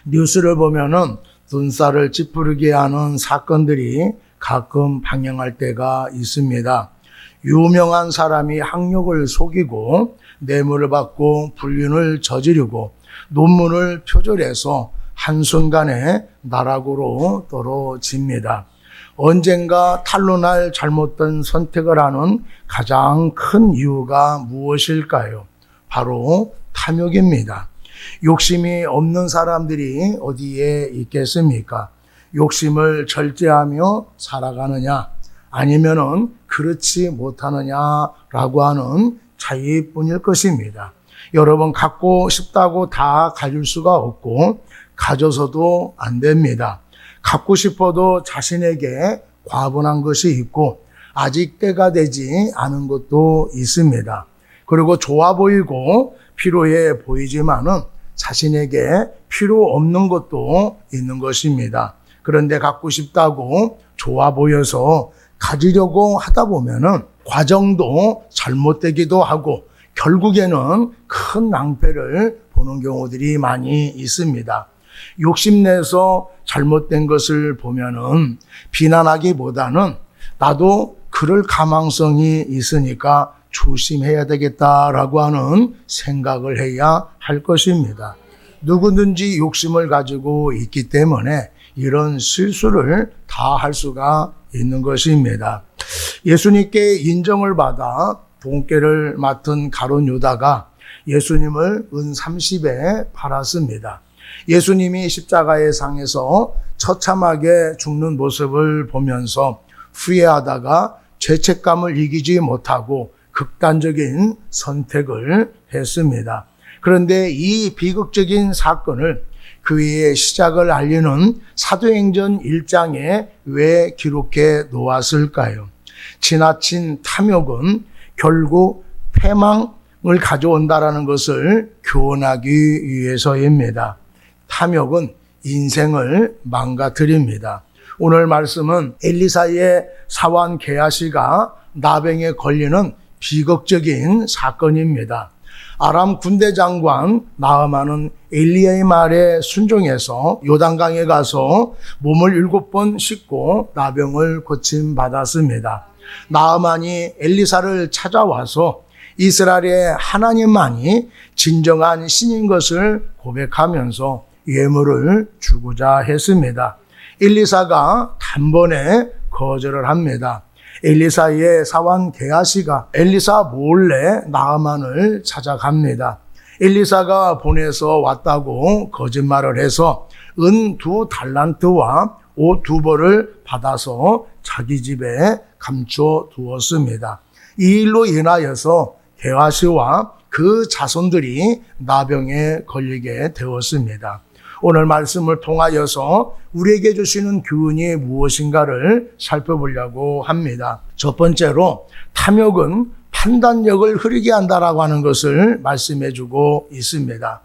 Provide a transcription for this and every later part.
뉴스를 보면은 눈살을 찌푸리게 하는 사건들이 가끔 방영할 때가 있습니다. 유명한 사람이 학력을 속이고 뇌물을 받고 불륜을 저지르고 논문을 표절해서 한순간에 나락으로 떨어집니다. 언젠가 탄로날 잘못된 선택을 하는 가장 큰 이유가 무엇일까요? 바로 탐욕입니다. 욕심이 없는 사람들이 어디에 있겠습니까? 욕심을 절제하며 살아가느냐, 아니면은 그렇지 못하느냐라고 하는 차이뿐일 것입니다. 여러분, 갖고 싶다고 다 가질 수가 없고 가져서도 안 됩니다. 갖고 싶어도 자신에게 과분한 것이 있고 아직 때가 되지 않은 것도 있습니다. 그리고 좋아 보이고 필요해 보이지만은 자신에게 필요 없는 것도 있는 것입니다. 그런데 갖고 싶다고 좋아 보여서 가지려고 하다 보면은 과정도 잘못되기도 하고 결국에는 큰 낭패를 보는 경우들이 많이 있습니다. 욕심내서 잘못된 것을 보면은 비난하기보다는 나도 그럴 가망성이 있으니까 조심해야 되겠다라고 하는 생각을 해야 할 것입니다. 누구든지 욕심을 가지고 있기 때문에 이런 실수를 다 할 수가 있는 것입니다. 예수님께 인정을 받아 돈깨를 맡은 가룟 유다가 예수님을 은 30에 팔았습니다. 예수님이 십자가의 상에서 처참하게 죽는 모습을 보면서 후회하다가 죄책감을 이기지 못하고 극단적인 선택을 했습니다. 그런데 이 비극적인 사건을 그의 시작을 알리는 사도행전 1장에 왜 기록해 놓았을까요? 지나친 탐욕은 결국 패망을 가져온다라는 것을 교훈하기 위해서입니다. 탐욕은 인생을 망가뜨립니다. 오늘 말씀은 엘리사의 사환 게하시가 나병에 걸리는 비극적인 사건입니다. 아람 군대 장관 나아만은 엘리야의 말에 순종해서 요단강에 가서 몸을 7번 씻고 나병을 고침받았습니다. 나아만이 엘리사를 찾아와서 이스라엘의 하나님만이 진정한 신인 것을 고백하면서 예물을 주고자 했습니다. 엘리사가 단번에 거절을 합니다. 엘리사의 사환 게하시가 엘리사 몰래 나아만을 찾아갑니다. 엘리사가 보내서 왔다고 거짓말을 해서 은 2달란트와 옷 2벌을 받아서 자기 집에 감춰 두었습니다. 이 일로 인하여서 게하시와 그 자손들이 나병에 걸리게 되었습니다. 오늘 말씀을 통하여서 우리에게 주시는 교훈이 무엇인가를 살펴보려고 합니다. 첫 번째로 탐욕은 판단력을 흐리게 한다라고 하는 것을 말씀해 주고 있습니다.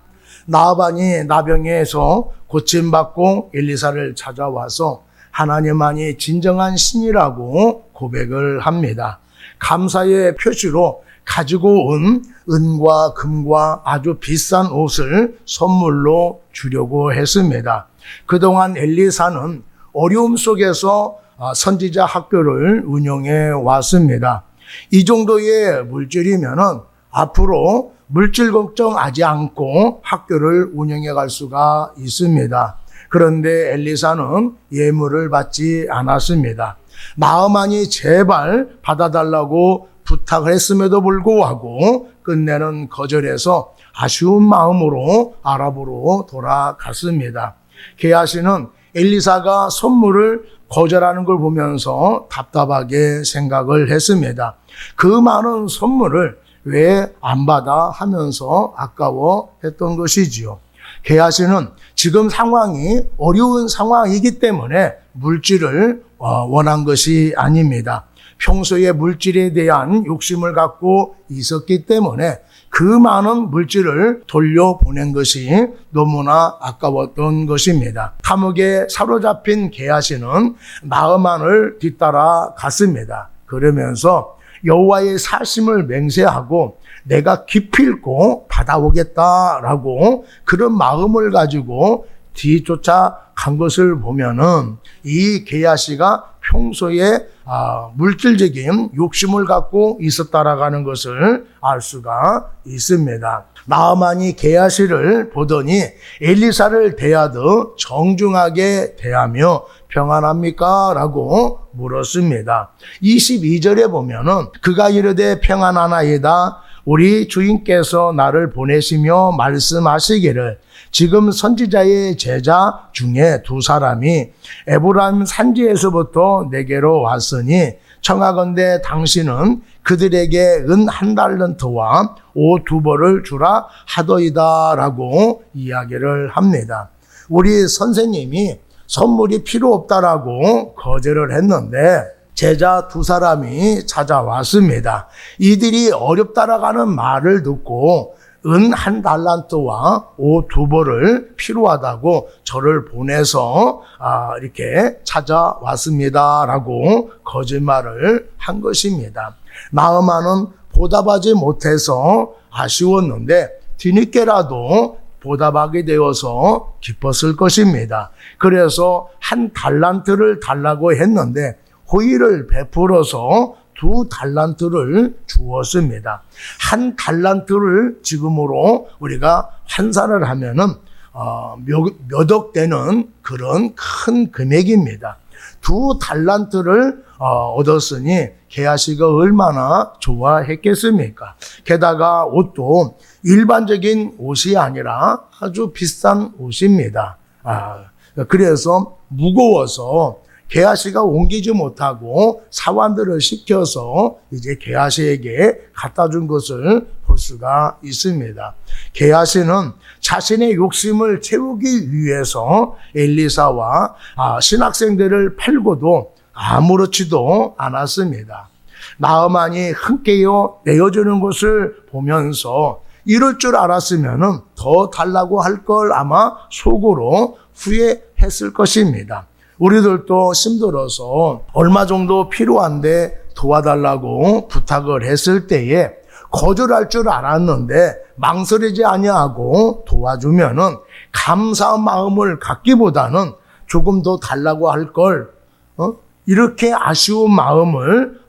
나아반이 나병에서 고침받고 엘리사를 찾아와서 하나님만이 진정한 신이라고 고백을 합니다. 감사의 표시로 가지고 온 은과 금과 아주 비싼 옷을 선물로 주려고 했습니다. 그동안 엘리사는 어려움 속에서 선지자 학교를 운영해 왔습니다. 이 정도의 물질이면은 앞으로 물질 걱정하지 않고 학교를 운영해 갈 수가 있습니다. 그런데 엘리사는 예물을 받지 않았습니다. 나아만이 제발 받아달라고 부탁을 했음에도 불구하고 끝내는 거절해서 아쉬운 마음으로 아랍으로 돌아갔습니다. 게하시는 엘리사가 선물을 거절하는 걸 보면서 답답하게 생각을 했습니다. 그 많은 선물을 왜 안 받아 하면서 아까워했던 것이지요. 게하시는 지금 상황이 어려운 상황이기 때문에 물질을 원한 것이 아닙니다. 평소에 물질에 대한 욕심을 갖고 있었기 때문에 그 많은 물질을 돌려보낸 것이 너무나 아까웠던 것입니다. 탐욕에 사로잡힌 게하시는 나아만을 뒤따라 갔습니다. 그러면서 여호와의 사심을 맹세하고 내가 기필코 받아오겠다라고 그런 마음을 가지고 뒤쫓아 간 것을 보면은 이 게하시가 평소에 물질적인 욕심을 갖고 있었다라고 하는 것을 알 수가 있습니다. 나아만이 게하시를 보더니 엘리사를 대하듯 정중하게 대하며 평안합니까? 라고 물었습니다. 22절에 보면은 그가 이르되 평안하나이다. 우리 주인께서 나를 보내시며 말씀하시기를 지금 선지자의 제자 중에 두 사람이 에브라임 산지에서부터 내게로 왔으니 청하건대 당신은 그들에게 은 1달란트와 옷 2벌을 주라 하더이다 라고 이야기를 합니다. 우리 선생님이 선물이 필요 없다라고 거절을 했는데 제자 두 사람이 찾아왔습니다. 이들이 어렵다라고 하는 말을 듣고 은 1달란트와 옷 2벌을 필요하다고 저를 보내서 이렇게 찾아왔습니다라고 거짓말을 한 것입니다. 나아만은 보답하지 못해서 아쉬웠는데 뒤늦게라도 보답하게 되어서 기뻤을 것입니다. 그래서 1달란트를 달라고 했는데 호의를 베풀어서 2달란트를 주었습니다. 1달란트를 지금으로 우리가 환산을 하면은 몇억 되는 그런 큰 금액입니다. 2달란트를 얻었으니 게하시가 얼마나 좋아했겠습니까? 게다가 옷도 일반적인 옷이 아니라 아주 비싼 옷입니다. 그래서 무거워서 게하시가 옮기지 못하고 사환들을 시켜서 이제 게하시에게 갖다 준 것을 볼 수가 있습니다. 게하시는 자신의 욕심을 채우기 위해서 엘리사와 신학생들을 팔고도 아무렇지도 않았습니다. 나아만이 흔쾌히 내어주는 것을 보면서 이럴 줄 알았으면 더 달라고 할 걸 아마 속으로 후회했을 것입니다. 우리들도 힘들어서 얼마 정도 필요한데 도와달라고 부탁을 했을 때에 거절할 줄 알았는데 망설이지 아니하고 도와주면은 감사한 마음을 갖기보다는 조금 더 달라고 할 걸 이렇게 아쉬운 마음을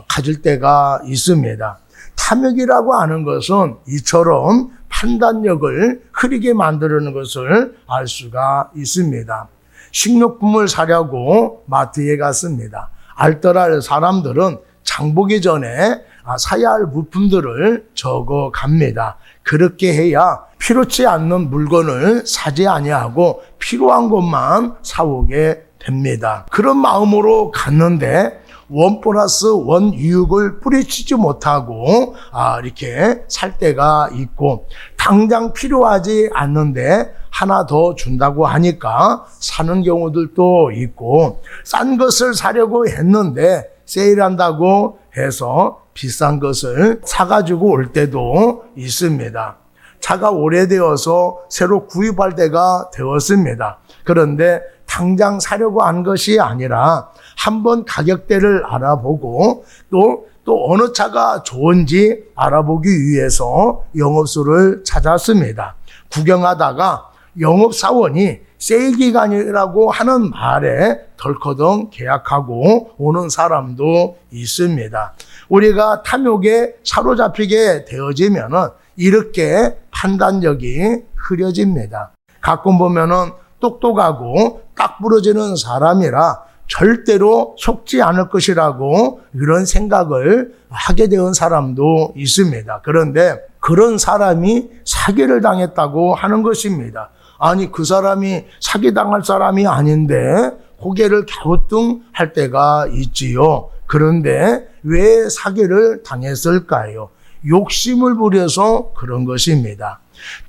가질 때가 있습니다. 탐욕이라고 하는 것은 이처럼 판단력을 흐리게 만드는 것을 알 수가 있습니다. 식료품을 사려고 마트에 갔습니다. 알뜰할 사람들은 장 보기 전에 사야 할 물품들을 적어 갑니다. 그렇게 해야 필요치 않는 물건을 사지 아니하고 필요한 것만 사오게 됩니다. 그런 마음으로 갔는데 1+1 유익을 뿌리치지 못하고 이렇게 살 때가 있고 당장 필요하지 않는데 하나 더 준다고 하니까 사는 경우들도 있고 싼 것을 사려고 했는데 세일한다고 해서 비싼 것을 사가지고 올 때도 있습니다. 차가 오래되어서 새로 구입할 때가 되었습니다. 그런데 당장 사려고 한 것이 아니라 한번 가격대를 알아보고 또 어느 차가 좋은지 알아보기 위해서 영업소를 찾았습니다. 구경하다가 영업사원이 세일 기간이라고 하는 말에 덜커덩 계약하고 오는 사람도 있습니다. 우리가 탐욕에 사로잡히게 되어지면은 이렇게 판단력이 흐려집니다. 가끔 보면은 똑똑하고 딱 부러지는 사람이라 절대로 속지 않을 것이라고 이런 생각을 하게 된 사람도 있습니다. 그런데 그런 사람이 사기를 당했다고 하는 것입니다. 아니 그 사람이 사기당할 사람이 아닌데 고개를 갸우뚱할 때가 있지요. 그런데 왜 사기를 당했을까요? 욕심을 부려서 그런 것입니다.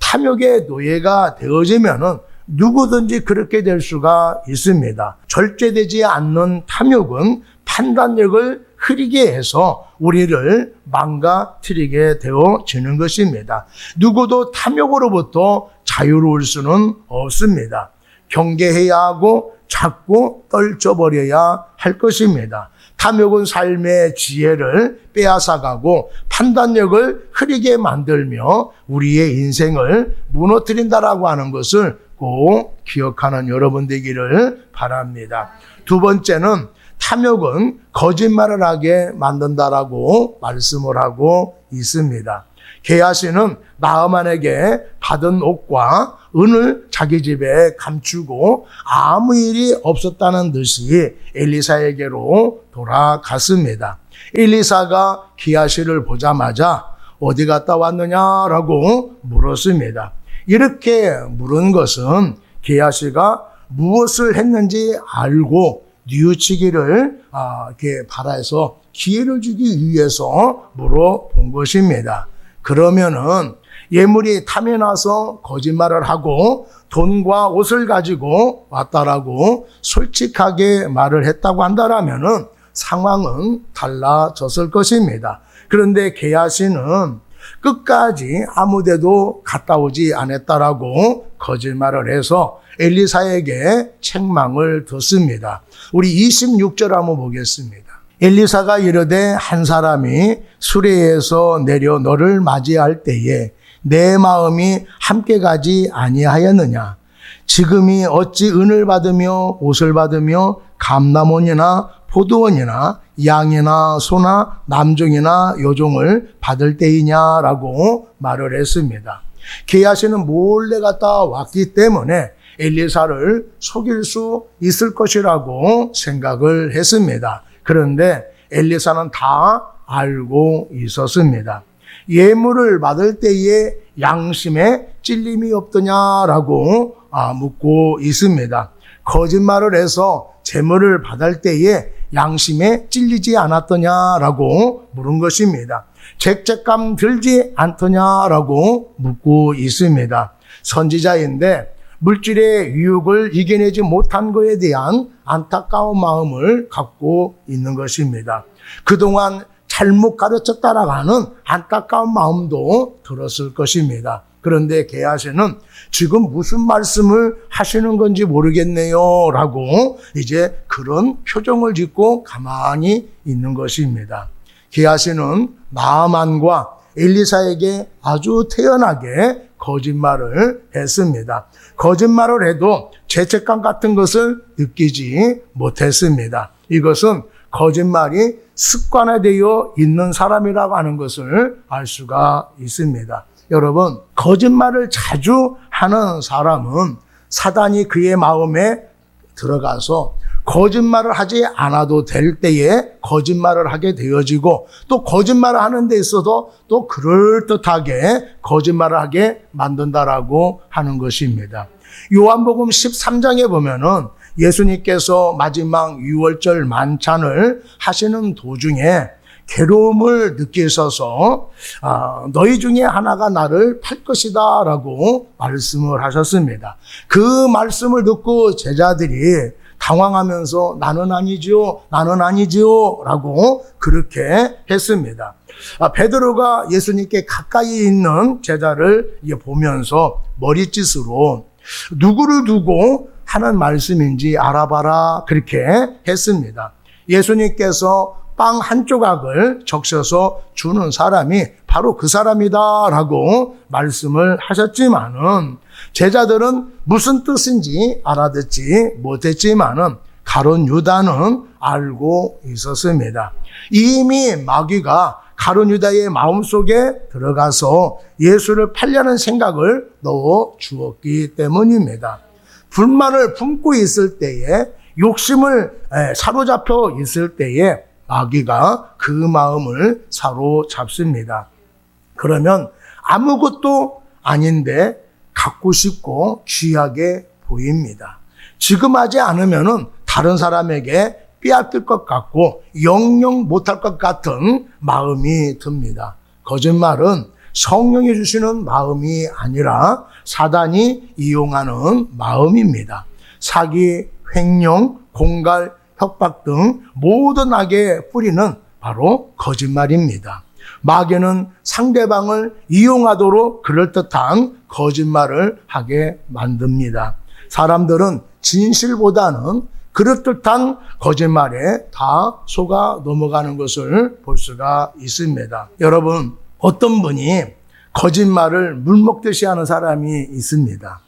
탐욕의 노예가 되어지면은 누구든지 그렇게 될 수가 있습니다. 절제되지 않는 탐욕은 판단력을 흐리게 해서 우리를 망가뜨리게 되어지는 것입니다. 누구도 탐욕으로부터 자유로울 수는 없습니다. 경계해야 하고 자꾸 떨쳐버려야 할 것입니다. 탐욕은 삶의 지혜를 빼앗아가고 판단력을 흐리게 만들며 우리의 인생을 무너뜨린다라고 하는 것을 꼭 기억하는 여러분 되기를 바랍니다. 두 번째는 탐욕은 거짓말을 하게 만든다라고 말씀을 하고 있습니다. 게하시는 나아만에게 받은 옷과 은을 자기 집에 감추고 아무 일이 없었다는 듯이 엘리사에게로 돌아갔습니다. 엘리사가 게하시를 보자마자 어디 갔다 왔느냐라고 물었습니다. 이렇게 물은 것은 게하시가 무엇을 했는지 알고 뉘우치기를 이렇게 바라서 기회를 주기 위해서 물어본 것입니다. 그러면은 예물이 탐이 나서 거짓말을 하고 돈과 옷을 가지고 왔다라고 솔직하게 말을 했다고 한다라면은 상황은 달라졌을 것입니다. 그런데 게하시는 끝까지 아무데도 갔다 오지 않았다라고 거짓말을 해서 엘리사에게 책망을 듣습니다. 우리 26절 한번 보겠습니다. 엘리사가 이르되 한 사람이 수레에서 내려 너를 맞이할 때에 내 마음이 함께 가지 아니하였느냐? 지금이 어찌 은을 받으며 옷을 받으며 감람원이나 포도원이나 양이나 소나 남종이나 여종을 받을 때이냐라고 말을 했습니다. 게하시는 몰래 갔다 왔기 때문에 엘리사를 속일 수 있을 것이라고 생각을 했습니다. 그런데 엘리사는 다 알고 있었습니다. 예물을 받을 때에 양심에 찔림이 없더냐라고 묻고 있습니다. 거짓말을 해서 재물을 받을 때에 양심에 찔리지 않았더냐라고 물은 것입니다. 죄책감 들지 않더냐라고 묻고 있습니다. 선지자인데 물질의 유혹을 이겨내지 못한 것에 대한 안타까운 마음을 갖고 있는 것입니다. 그동안 잘못 가르쳐 따라가는 안타까운 마음도 들었을 것입니다. 그런데 게하시는 지금 무슨 말씀을 하시는 건지 모르겠네요 라고 이제 그런 표정을 짓고 가만히 있는 것입니다. 게하시는 나아만과 엘리사에게 아주 태연하게 거짓말을 했습니다. 거짓말을 해도 죄책감 같은 것을 느끼지 못했습니다. 이것은 거짓말이 습관화되어 있는 사람이라고 하는 것을 알 수가 있습니다. 여러분, 거짓말을 자주 하는 사람은 사단이 그의 마음에 들어가서 거짓말을 하지 않아도 될 때에 거짓말을 하게 되어지고 또 거짓말을 하는 데 있어서 또 그럴듯하게 거짓말을 하게 만든다라고 하는 것입니다. 요한복음 13장에 보면은 예수님께서 마지막 유월절 만찬을 하시는 도중에 괴로움을 느끼셔서 너희 중에 하나가 나를 팔 것이다 라고 말씀을 하셨습니다. 그 말씀을 듣고 제자들이 당황하면서 나는 아니지요 라고 그렇게 했습니다. 베드로가 예수님께 가까이 있는 제자를 보면서 머리짓으로 누구를 두고 하는 말씀인지 알아봐라 그렇게 했습니다. 예수님께서 빵 한 조각을 적셔서 주는 사람이 바로 그 사람이다라고 말씀을 하셨지만은 제자들은 무슨 뜻인지 알아듣지 못했지만은 가룟 유다는 알고 있었습니다. 이미 마귀가 가룟 유다의 마음속에 들어가서 예수를 팔려는 생각을 넣어 주었기 때문입니다. 불만을 품고 있을 때에 욕심을 사로잡혀 있을 때에 마귀가 그 마음을 사로잡습니다. 그러면 아무것도 아닌데 갖고 싶고 귀하게 보입니다. 지금 하지 않으면은 다른 사람에게 빼앗길 것 같고 영영 못할 것 같은 마음이 듭니다. 거짓말은 성령이 주시는 마음이 아니라 사단이 이용하는 마음입니다. 사기, 횡령, 공갈, 협박 등 모든 악의 뿌리는 바로 거짓말입니다. 마귀는 상대방을 이용하도록 그럴듯한 거짓말을 하게 만듭니다. 사람들은 진실보다는 그럴듯한 거짓말에 다 속아 넘어가는 것을 볼 수가 있습니다. 여러분, 어떤 분이 거짓말을 물 먹듯이 하는 사람이 있습니다.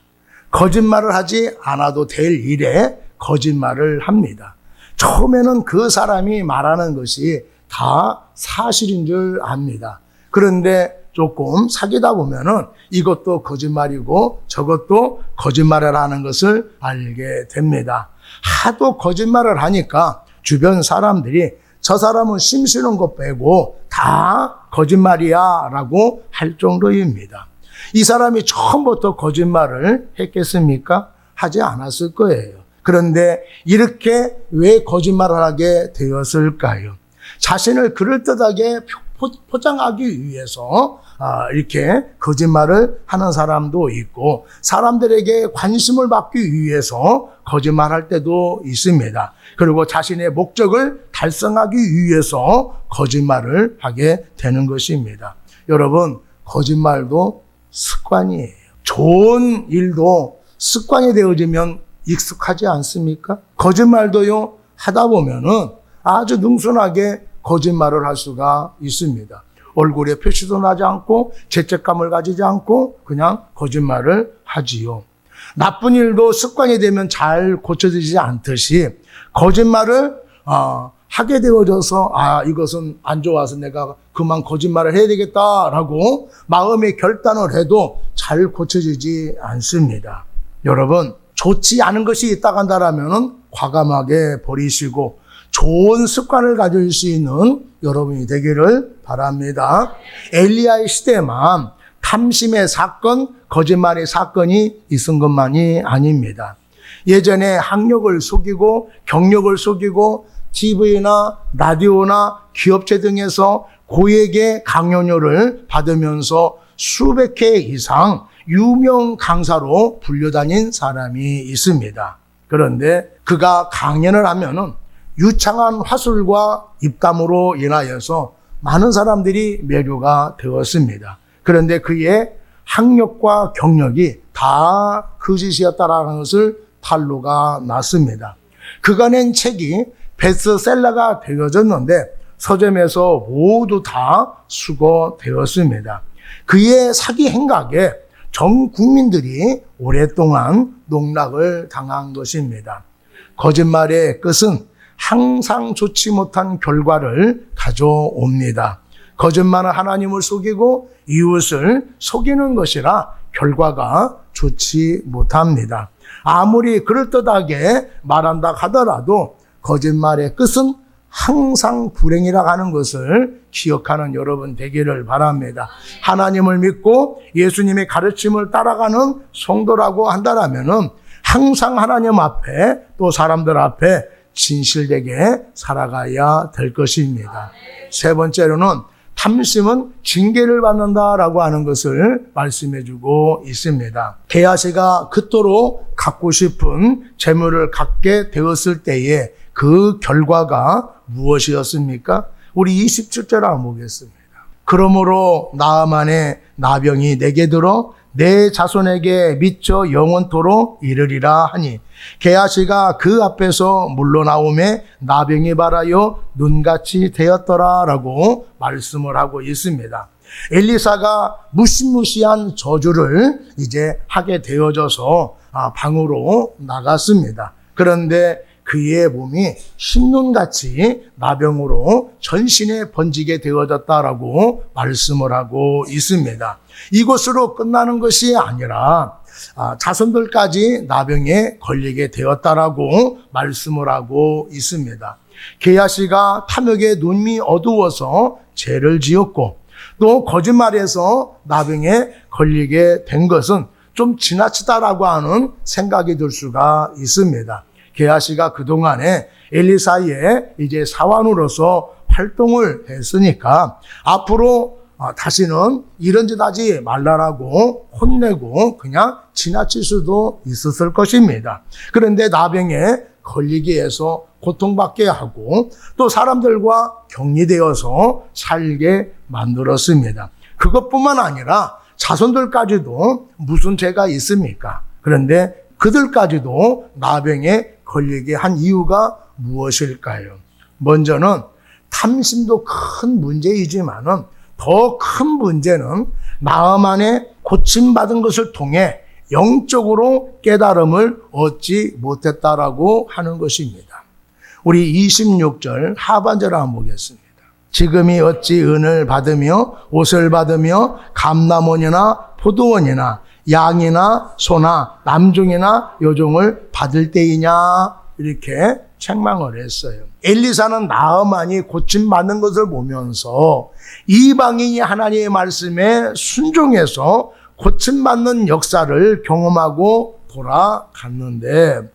거짓말을 하지 않아도 될 일에 거짓말을 합니다. 처음에는 그 사람이 말하는 것이 다 사실인 줄 압니다. 그런데 조금 사귀다 보면은 이것도 거짓말이고 저것도 거짓말을 하는 것을 알게 됩니다. 하도 거짓말을 하니까 주변 사람들이 저 사람은 심쓰는 것 빼고 다 거짓말이야 라고 할 정도입니다. 이 사람이 처음부터 거짓말을 했겠습니까? 하지 않았을 거예요. 그런데 이렇게 왜 거짓말을 하게 되었을까요? 자신을 그럴듯하게 포장하기 위해서 이렇게 거짓말을 하는 사람도 있고 사람들에게 관심을 받기 위해서 거짓말할 때도 있습니다. 그리고 자신의 목적을 달성하기 위해서 거짓말을 하게 되는 것입니다. 여러분, 거짓말도 습관이에요. 좋은 일도 습관이 되어지면 익숙하지 않습니까? 거짓말도요, 하다 보면은 아주 능숙하게 거짓말을 할 수가 있습니다. 얼굴에 표시도 나지 않고 죄책감을 가지지 않고 그냥 거짓말을 하지요. 나쁜 일도 습관이 되면 잘 고쳐지지 않듯이 거짓말을 하게 되어져서 이것은 안 좋아서 내가 그만 거짓말을 해야 되겠다라고 마음의 결단을 해도 잘 고쳐지지 않습니다. 여러분, 좋지 않은 것이 있다고 한다면 과감하게 버리시고 좋은 습관을 가질 수 있는 여러분이 되기를 바랍니다. 엘리야의 시대만 탐심의 사건, 거짓말의 사건이 있은 것만이 아닙니다. 예전에 학력을 속이고 경력을 속이고 TV나 라디오나 기업체 등에서 고액의 강연료를 받으면서 수백 회 이상 유명 강사로 불려다닌 사람이 있습니다. 그런데 그가 강연을 하면은 유창한 화술과 입담으로 인하여서 많은 사람들이 매료가 되었습니다. 그런데 그의 학력과 경력이 다 거짓이었다라는 것을 탄로가 났습니다. 그가 낸 책이 베스트셀러가 되어졌는데 서점에서 모두 다 수거되었습니다. 그의 사기 행각에 전 국민들이 오랫동안 농락을 당한 것입니다. 거짓말의 끝은 항상 좋지 못한 결과를 가져옵니다. 거짓말은 하나님을 속이고 이웃을 속이는 것이라 결과가 좋지 못합니다. 아무리 그럴듯하게 말한다 하더라도 거짓말의 끝은 항상 불행이라고 하는 것을 기억하는 여러분 되기를 바랍니다. 하나님을 믿고 예수님의 가르침을 따라가는 성도라고 한다면 항상 하나님 앞에 또 사람들 앞에 진실되게 살아가야 될 것입니다. 세 번째로는 탐심은 징계를 받는다라고 하는 것을 말씀해주고 있습니다. 게하시가 그토록 갖고 싶은 재물을 갖게 되었을 때에 그 결과가 무엇이었습니까? 우리 27절 한번 보겠습니다. 그러므로 나아만의 나병이 내게 들어 내 자손에게 미쳐 영원토록 이르리라 하니 게하시가 그 앞에서 물러나오매 나병이 발하여 눈같이 되었더라라고 말씀을 하고 있습니다. 엘리사가 무시무시한 저주를 이제 하게 되어져서 방으로 나갔습니다. 그런데 그의 몸이 흰눈같이 나병으로 전신에 번지게 되어졌다라고 말씀을 하고 있습니다. 이것으로 끝나는 것이 아니라 자손들까지 나병에 걸리게 되었다라고 말씀을 하고 있습니다. 게하시가 탐욕에 눈이 어두워서 죄를 지었고 또 거짓말해서 나병에 걸리게 된 것은 좀 지나치다라고 하는 생각이 들 수가 있습니다. 게하시가 그동안에 엘리사의 이제 사환으로서 활동을 했으니까 앞으로 다시는 이런 짓 하지 말라라고 혼내고 그냥 지나칠 수도 있었을 것입니다. 그런데 나병에 걸리게 해서 고통받게 하고 또 사람들과 격리되어서 살게 만들었습니다. 그것뿐만 아니라 자손들까지도 무슨 죄가 있습니까? 그런데 그들까지도 나병에 걸리게 한 이유가 무엇일까요? 먼저는 탐심도 큰 문제이지만은 더 큰 문제는 마음 안에 고침받은 것을 통해 영적으로 깨달음을 얻지 못했다라고 하는 것입니다. 우리 26절 하반절을 한번 보겠습니다. 지금이 어찌 은을 받으며 옷을 받으며 감람원이나 포도원이나 양이나 소나 남종이나 여종을 받을 때이냐, 이렇게 책망을 했어요. 엘리사는 나아만이 고침받는 것을 보면서 이방인이 하나님의 말씀에 순종해서 고침받는 역사를 경험하고 돌아갔는데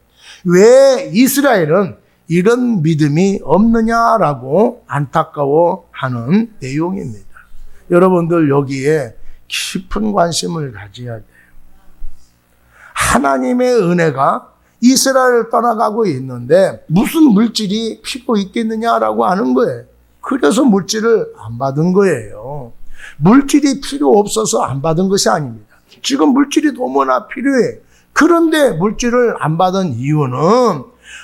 왜 이스라엘은 이런 믿음이 없느냐라고 안타까워하는 내용입니다. 여러분들 여기에 깊은 관심을 가져야 돼요. 하나님의 은혜가 이스라엘을 떠나가고 있는데 무슨 물질이 필요 있겠느냐라고 하는 거예요. 그래서 물질을 안 받은 거예요. 물질이 필요 없어서 안 받은 것이 아닙니다. 지금 물질이 너무나 필요해. 그런데 물질을 안 받은 이유는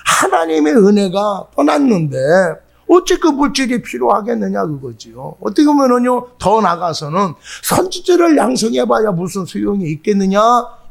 하나님의 은혜가 떠났는데 어찌 그 물질이 필요하겠느냐 그거지요. 어떻게 보면은요, 더 나가서는 선지자를 양성해봐야 무슨 소용이 있겠느냐,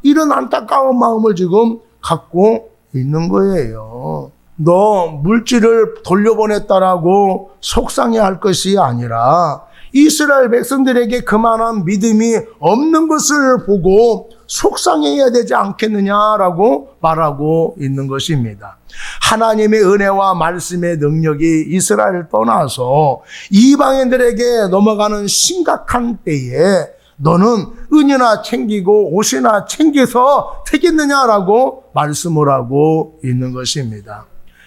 이런 안타까운 마음을 지금 갖고 있는 거예요. 너 물질을 돌려보냈다라고 속상해할 것이 아니라 이스라엘 백성들에게 그만한 믿음이 없는 것을 보고 속상해야 되지 않겠느냐라고 말하고 있는 것입니다. 하나님의 은혜와 말씀의 능력이 이스라엘을 떠나서 이방인들에게 넘어가는 심각한 때에 너는 은이나 챙기고 옷이나 챙겨서 되겠느냐라고 말씀을 하고 있는 것입니다.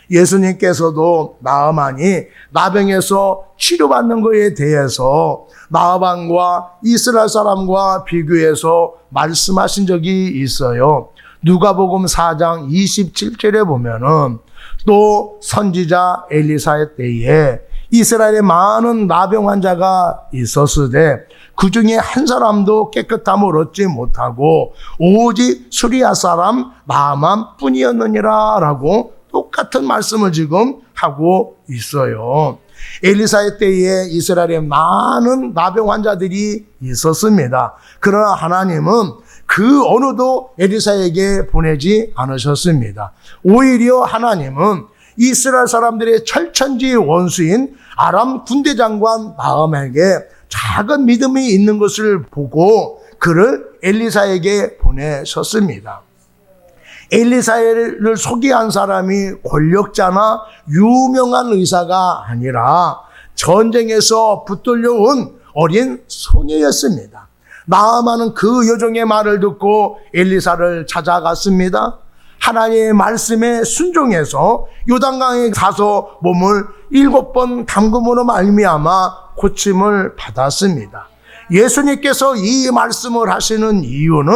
예수님께서도 나아만이 나병에서 치료받는 것에 대해서 나아만과 이스라엘 사람과 비교해서 말씀하신 적이 있어요. 누가복음 4장 27절에 보면은 또 선지자 엘리사의 때에 이스라엘에 많은 나병 환자가 있었으되 그 중에 한 사람도 깨끗함을 얻지 못하고 오직 수리아 사람 나아만 뿐이었느니라 라고 똑같은 말씀을 지금 하고 있어요. 엘리사의 때에 이스라엘에 많은 나병 환자들이 있었습니다. 그러나 하나님은 그 어느도 엘리사에게 보내지 않으셨습니다. 오히려 하나님은 이스라엘 사람들의 철천지 원수인 아람 군대 장관 나암에게 작은 믿음이 있는 것을 보고 그를 엘리사에게 보내셨습니다. 엘리사를 소개한 사람이 권력자나 유명한 의사가 아니라 전쟁에서 붙들려온 어린 소녀였습니다. 나아만은 그 여종의 말을 듣고 엘리사를 찾아갔습니다. 하나님의 말씀에 순종해서 요단강에 가서 몸을 7번 담금으로 말미암아 고침을 받았습니다. 예수님께서 이 말씀을 하시는 이유는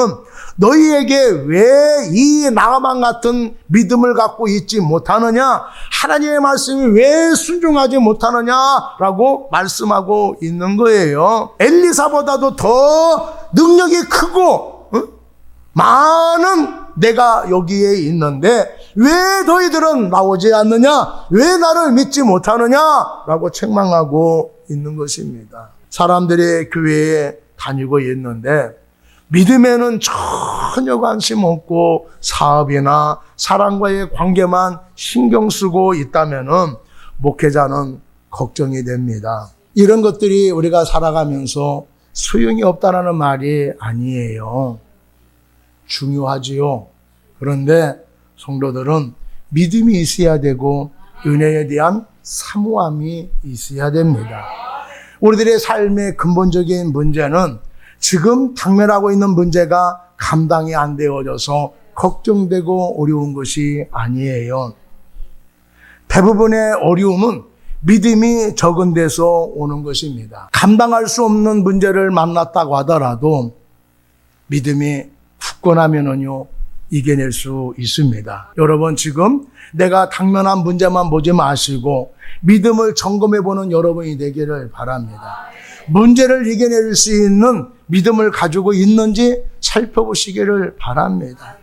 너희에게 왜 이 나아만 같은 믿음을 갖고 있지 못하느냐, 하나님의 말씀이 왜 순종하지 못하느냐라고 말씀하고 있는 거예요. 엘리사보다도 더 능력이 크고 많은 내가 여기에 있는데 왜 너희들은 나오지 않느냐, 왜 나를 믿지 못하느냐라고 책망하고 있는 것입니다. 사람들이 교회에 다니고 있는데 믿음에는 전혀 관심 없고 사업이나 사람과의 관계만 신경 쓰고 있다면은 목회자는 걱정이 됩니다. 이런 것들이 우리가 살아가면서 소용이 없다라는 말이 아니에요. 중요하지요. 그런데 성도들은 믿음이 있어야 되고 은혜에 대한 사모함이 있어야 됩니다. 우리들의 삶의 근본적인 문제는 지금 당면하고 있는 문제가 감당이 안 되어져서 걱정되고 어려운 것이 아니에요. 대부분의 어려움은 믿음이 적은 데서 오는 것입니다. 감당할 수 없는 문제를 만났다고 하더라도 믿음이 굳건하면은요, 이겨낼 수 있습니다. 여러분, 지금 내가 당면한 문제만 보지 마시고 믿음을 점검해 보는 여러분이 되기를 바랍니다. 문제를 이겨낼 수 있는 믿음을 가지고 있는지 살펴보시기를 바랍니다.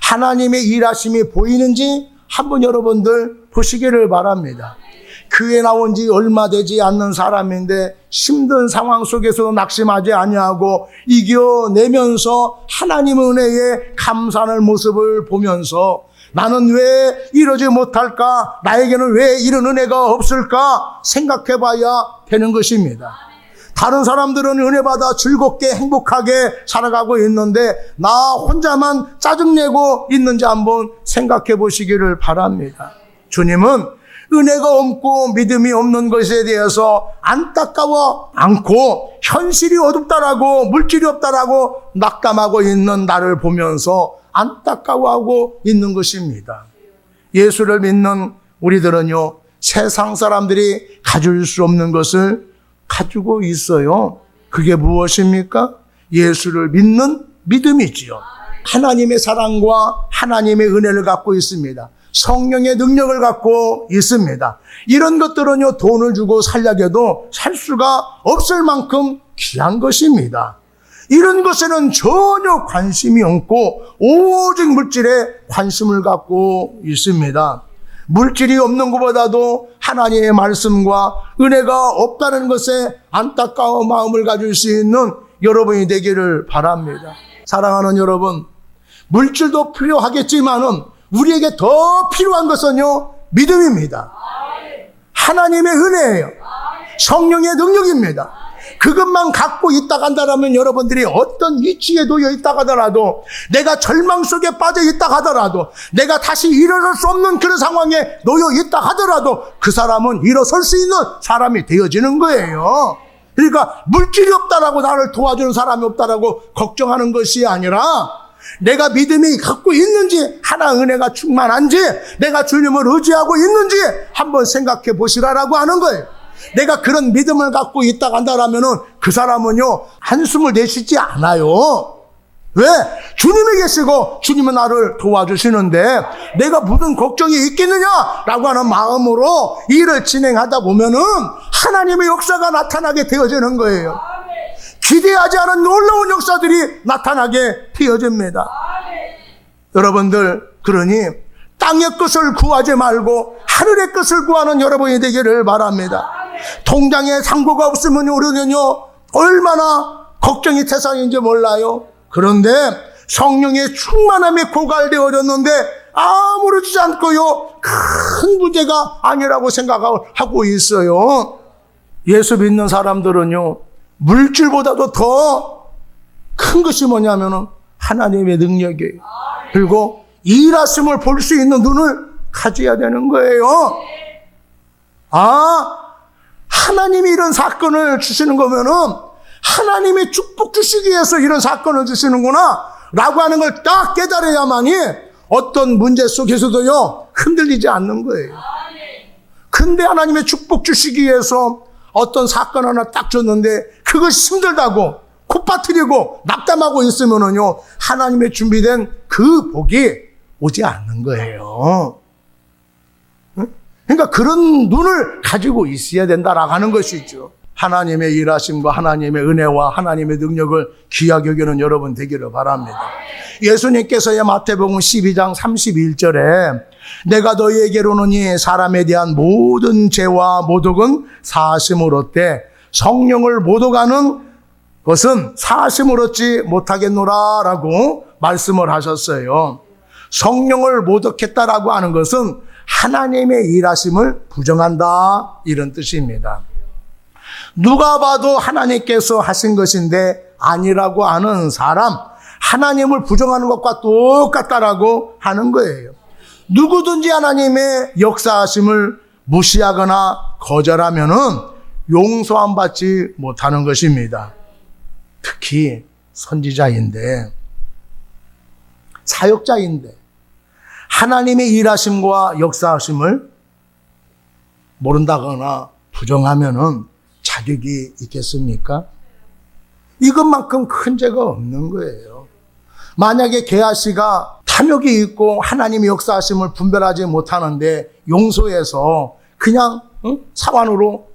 하나님의 일하심이 보이는지 한번 여러분들 보시기를 바랍니다. 교회 나온 지 얼마 되지 않는 사람인데 힘든 상황 속에서 낙심하지 아니하고 이겨내면서 하나님의 은혜에 감사하는 모습을 보면서 나는 왜 이러지 못할까? 나에게는 왜 이런 은혜가 없을까? 생각해 봐야 되는 것입니다. 다른 사람들은 은혜 받아 즐겁게 행복하게 살아가고 있는데 나 혼자만 짜증내고 있는지 한번 생각해 보시기를 바랍니다. 주님은 은혜가 없고 믿음이 없는 것에 대해서 안타까워 않고 현실이 어둡다라고 물질이 없다라고 낙담하고 있는 나를 보면서 안타까워하고 있는 것입니다. 예수를 믿는 우리들은요, 세상 사람들이 가질 수 없는 것을 가지고 있어요. 그게 무엇입니까? 예수를 믿는 믿음이지요. 하나님의 사랑과 하나님의 은혜를 갖고 있습니다. 성령의 능력을 갖고 있습니다. 이런 것들은요, 돈을 주고 살려도 살 수가 없을 만큼 귀한 것입니다. 이런 것에는 전혀 관심이 없고 오직 물질에 관심을 갖고 있습니다. 물질이 없는 것보다도 하나님의 말씀과 은혜가 없다는 것에 안타까운 마음을 가질 수 있는 여러분이 되기를 바랍니다. 사랑하는 여러분, 물질도 필요하겠지만은 우리에게 더 필요한 것은요, 믿음입니다. 하나님의 은혜예요. 성령의 능력입니다. 그것만 갖고 있다 한다면 여러분들이 어떤 위치에 놓여 있다 하더라도, 내가 절망 속에 빠져 있다 하더라도, 내가 다시 일어설 수 없는 그런 상황에 놓여 있다 하더라도 그 사람은 일어설 수 있는 사람이 되어지는 거예요. 그러니까 물질이 없다라고 나를 도와주는 사람이 없다라고 걱정하는 것이 아니라 내가 믿음이 갖고 있는지, 하나 은혜가 충만한지, 내가 주님을 의지하고 있는지 한번 생각해 보시라라고 하는 거예요. 내가 그런 믿음을 갖고 있다 간다라면은 그 사람은요, 한숨을 내쉬지 않아요. 왜? 주님이 계시고 주님은 나를 도와주시는데 내가 무슨 걱정이 있겠느냐라고 하는 마음으로 일을 진행하다 보면은 하나님의 역사가 나타나게 되어지는 거예요. 기대하지 않은 놀라운 역사들이 나타나게 되어집니다. 여러분들, 그러니 땅의 것을 구하지 말고 하늘의 것을 구하는 여러분이 되기를 바랍니다. 통장에 잔고가 없으면 우리는요, 얼마나 걱정이 태산인지 몰라요. 그런데 성령의 충만함이 고갈되어졌는데 아무렇지 않고요, 큰 문제가 아니라고 생각하고 있어요. 예수 믿는 사람들은요, 물질보다도 더 큰 것이 뭐냐면은 하나님의 능력이에요. 그리고 일하심을 볼 수 있는 눈을 가져야 되는 거예요. 하나님이 이런 사건을 주시는 거면은 하나님이 축복 주시기 위해서 이런 사건을 주시는구나 라고 하는 걸 딱 깨달아야만이 어떤 문제 속에서도요, 흔들리지 않는 거예요. 근데 하나님의 축복 주시기 위해서 어떤 사건 하나 딱 줬는데 그것이 힘들다고 콧바트리고 낙담하고 있으면은요, 하나님의 준비된 그 복이 오지 않는 거예요. 그러니까 그런 눈을 가지고 있어야 된다라고 하는 것이죠. 하나님의 일하심과 하나님의 은혜와 하나님의 능력을 귀하게 여기는 여러분 되기를 바랍니다. 예수님께서의 마태복음 12장 31절에 내가 너희에게로는 사람에 대한 모든 죄와 모독은 사하심을 얻되 성령을 모독하는 것은 사하심을 얻지 못하겠노라 라고 말씀을 하셨어요. 성령을 모독했다라고 하는 것은 하나님의 일하심을 부정한다, 이런 뜻입니다. 누가 봐도 하나님께서 하신 것인데 아니라고 하는 사람, 하나님을 부정하는 것과 똑같다라고 하는 거예요. 누구든지 하나님의 역사하심을 무시하거나 거절하면은 용서함 받지 못하는 것입니다. 특히 선지자인데, 사역자인데 하나님의 일하심과 역사하심을 모른다거나 부정하면은 자격이 있겠습니까? 이것만큼 큰 죄가 없는 거예요. 만약에 게하시가 탐욕이 있고 하나님의 역사하심을 분별하지 못하는데 용서해서 그냥 사환으로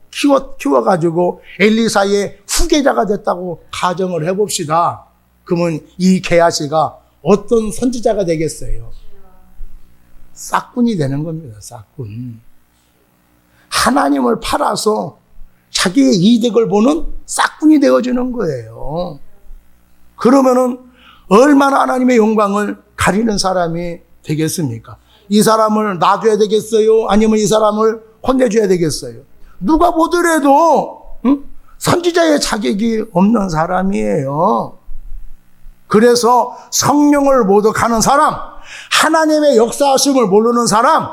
키워가지고 엘리사의 후계자가 됐다고 가정을 해봅시다. 그러면 이 게하시가 어떤 선지자가 되겠어요? 싹군이 되는 겁니다. 싹군. 하나님을 팔아서 자기의 이득을 보는 싹군이 되어지는 거예요. 그러면은 얼마나 하나님의 영광을 가리는 사람이 되겠습니까? 이 사람을 놔줘야 되겠어요? 아니면 이 사람을 혼내줘야 되겠어요? 누가 보더라도 선지자의 자격이 없는 사람이에요. 그래서 성령을 모독하는 사람, 하나님의 역사하심을 모르는 사람,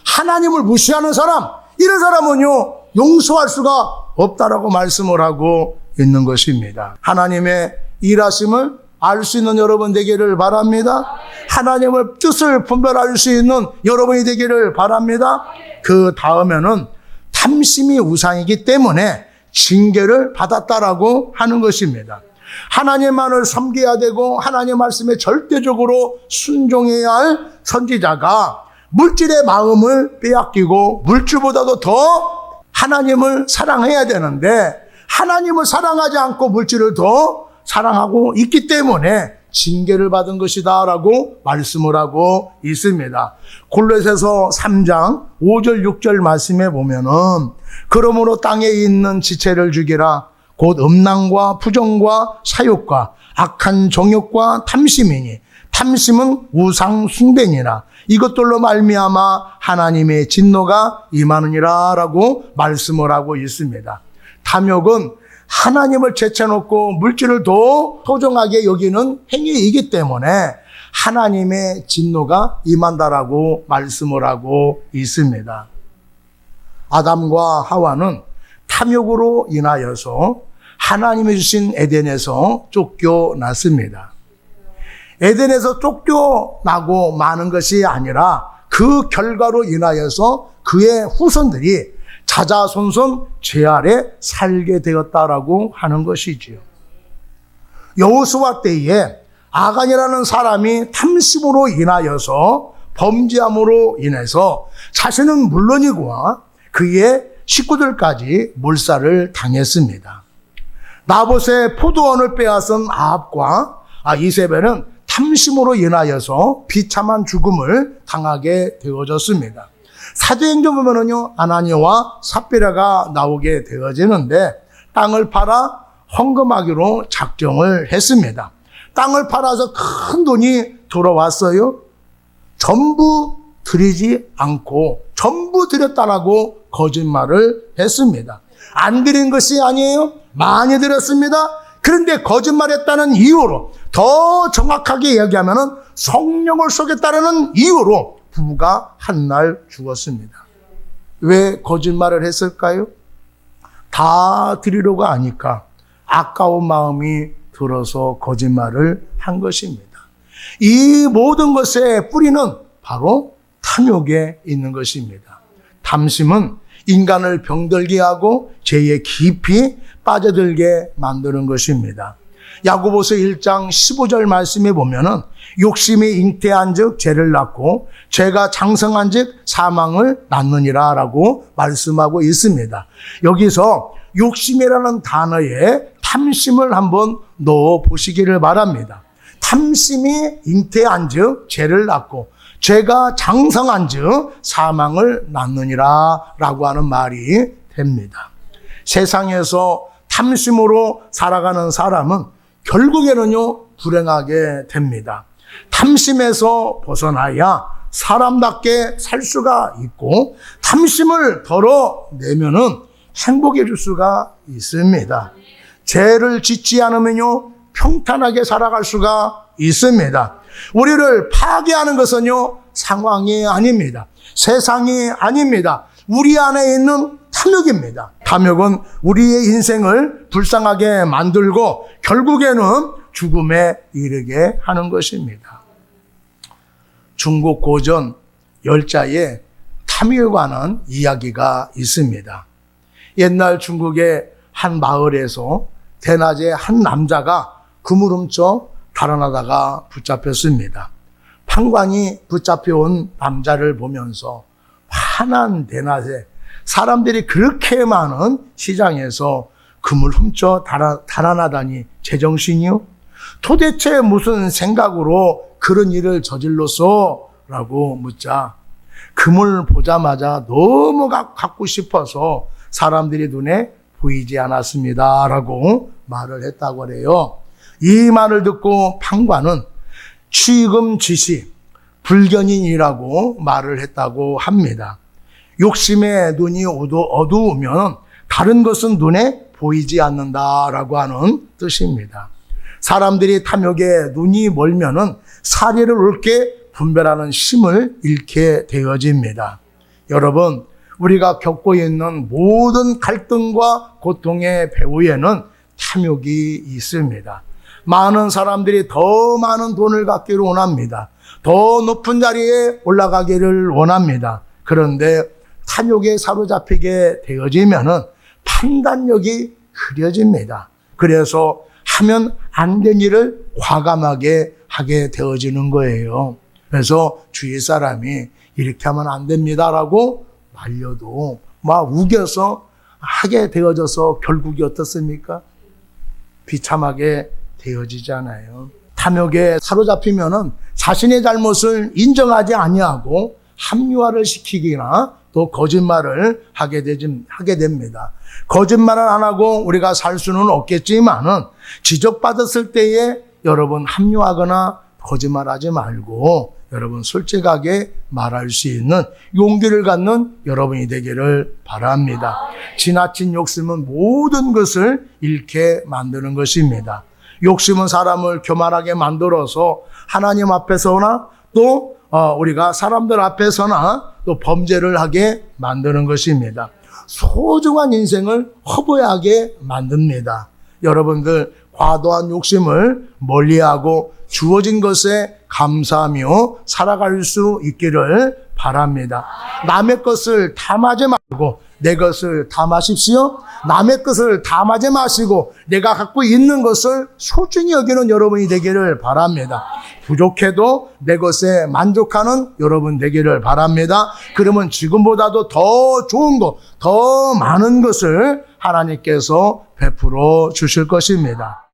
하나님을 무시하는 사람, 이런 사람은요 용서할 수가 없다라고 말씀을 하고 있는 것입니다. 하나님의 일하심을 알 수 있는 여러분 되기를 바랍니다. 하나님의 뜻을 분별할 수 있는 여러분이 되기를 바랍니다. 그 다음에는 탐심이 우상이기 때문에 징계를 받았다라고 하는 것입니다. 하나님만을 섬겨야 되고 하나님 말씀에 절대적으로 순종해야 할 선지자가 물질의 마음을 빼앗기고 물질보다도 더 하나님을 사랑해야 되는데 하나님을 사랑하지 않고 물질을 더 사랑하고 있기 때문에 징계를 받은 것이다 라고 말씀을 하고 있습니다. 골로새서 3장 5절 6절 말씀에 보면은 그러므로 땅에 있는 지체를 죽이라 곧 음란과 부정과 사욕과 악한 정욕과 탐심이니 탐심은 우상 숭배니라 이것들로 말미암아 하나님의 진노가 임하느니라 라고 말씀을 하고 있습니다. 탐욕은 하나님을 제쳐놓고 물질을 더 소중하게 여기는 행위이기 때문에 하나님의 진노가 임한다라고 말씀을 하고 있습니다. 아담과 하와는 탐욕으로 인하여서 하나님이 주신 에덴에서 쫓겨났습니다. 에덴에서 쫓겨나고 마는 것이 아니라 그 결과로 인하여서 그의 후손들이 자자손손 죄 아래 살게 되었다라고 하는 것이지요. 여호수아 때에 아간이라는 사람이 탐심으로 인하여서 범죄함으로 인해서 자신은 물론이고 그의 식구들까지 몰살을 당했습니다. 나봇의 포도원을 빼앗은 아합과 이세벨은 탐심으로 인하여서 비참한 죽음을 당하게 되어졌습니다. 사도행전 보면은요, 아나니아와 삽비라가 나오게 되어지는데 땅을 팔아 헌금하기로 작정을 했습니다. 땅을 팔아서 큰 돈이 돌아왔어요. 전부 드리지 않고 전부 드렸다라고 거짓말을 했습니다. 안 드린 것이 아니에요. 많이 드렸습니다. 그런데 거짓말했다는 이유로 더 정확하게 이야기하면은 성령을 속였다는 이유로 부부가 한 날 죽었습니다. 왜 거짓말을 했을까요? 다 드리려고 하니까 아까운 마음이 들어서 거짓말을 한 것입니다. 이 모든 것의 뿌리는 바로 탐욕에 있는 것입니다. 탐심은 인간을 병들게 하고 죄에 깊이 빠져들게 만드는 것입니다. 야고보서 1장 15절 말씀에 보면은 욕심이 잉태한 즉 죄를 낳고 죄가 장성한 즉 사망을 낳느니라 라고 말씀하고 있습니다. 여기서 욕심이라는 단어에 탐심을 한번 넣어 보시기를 바랍니다. 탐심이 잉태한 즉 죄를 낳고 죄가 장성한 즉 사망을 낳느니라 라고 하는 말이 됩니다. 세상에서 탐심으로 살아가는 사람은 결국에는요 불행하게 됩니다. 탐심에서 벗어나야 사람답게 살 수가 있고 탐심을 덜어내면은 행복해질 수가 있습니다. 죄를 짓지 않으면요 평탄하게 살아갈 수가 있습니다. 우리를 파괴하는 것은요 상황이 아닙니다. 세상이 아닙니다. 우리 안에 있는 탐욕입니다. 탐욕은 우리의 인생을 불쌍하게 만들고 결국에는 죽음에 이르게 하는 것입니다. 중국 고전 열자에 탐욕에 관한 이야기가 있습니다. 옛날 중국의 한 마을에서 대낮에 한 남자가 금을 훔쳐 달아나다가 붙잡혔습니다. 판관이 붙잡혀온 남자를 보면서 환한 대낮에 사람들이 그렇게 많은 시장에서 금을 훔쳐 달아나다니 제정신이요? 도대체 무슨 생각으로 그런 일을 저질렀어? 라고 묻자 그 금을 보자마자 너무 갖고 싶어서 사람들이 눈에 보이지 않았습니다. 라고 말을 했다고 그래요. 이 말을 듣고 판관은 취금지시, 불견인이라고 말을 했다고 합니다. 욕심에 눈이 어두우면 다른 것은 눈에 보이지 않는다라고 하는 뜻입니다. 사람들이 탐욕에 눈이 멀면은 사리를 옳게 분별하는 힘을 잃게 되어집니다. 여러분, 우리가 겪고 있는 모든 갈등과 고통의 배후에는 탐욕이 있습니다. 많은 사람들이 더 많은 돈을 갖기를 원합니다. 더 높은 자리에 올라가기를 원합니다. 그런데 탐욕에 사로잡히게 되어지면은 판단력이 흐려집니다. 그래서 하면 안 된 일을 과감하게 하게 되어지는 거예요. 그래서 주위 사람이 이렇게 하면 안 됩니다라고 말려도 막 우겨서 하게 되어져서 결국이 어떻습니까? 비참하게 되어지잖아요. 탐욕에 사로잡히면은 자신의 잘못을 인정하지 아니하고 합리화를 시키기나 또 거짓말을 하게 됩니다. 거짓말을 안 하고 우리가 살 수는 없겠지만은 지적받았을 때에 여러분 합리화하거나 거짓말하지 말고 여러분 솔직하게 말할 수 있는 용기를 갖는 여러분이 되기를 바랍니다. 지나친 욕심은 모든 것을 잃게 만드는 것입니다. 욕심은 사람을 교만하게 만들어서 하나님 앞에서나 또 우리가 사람들 앞에서나 또 범죄를 하게 만드는 것입니다. 소중한 인생을 허무하게 만듭니다. 여러분들 과도한 욕심을 멀리하고 주어진 것에 감사하며 살아갈 수 있기를 바랍니다. 남의 것을 탐하지 말고 내 것을 탐하십시오. 남의 것을 탐하지 마시고 내가 갖고 있는 것을 소중히 여기는 여러분이 되기를 바랍니다. 부족해도 내 것에 만족하는 여러분 되기를 바랍니다. 그러면 지금보다도 더 좋은 것, 더 많은 것을 하나님께서 베풀어 주실 것입니다.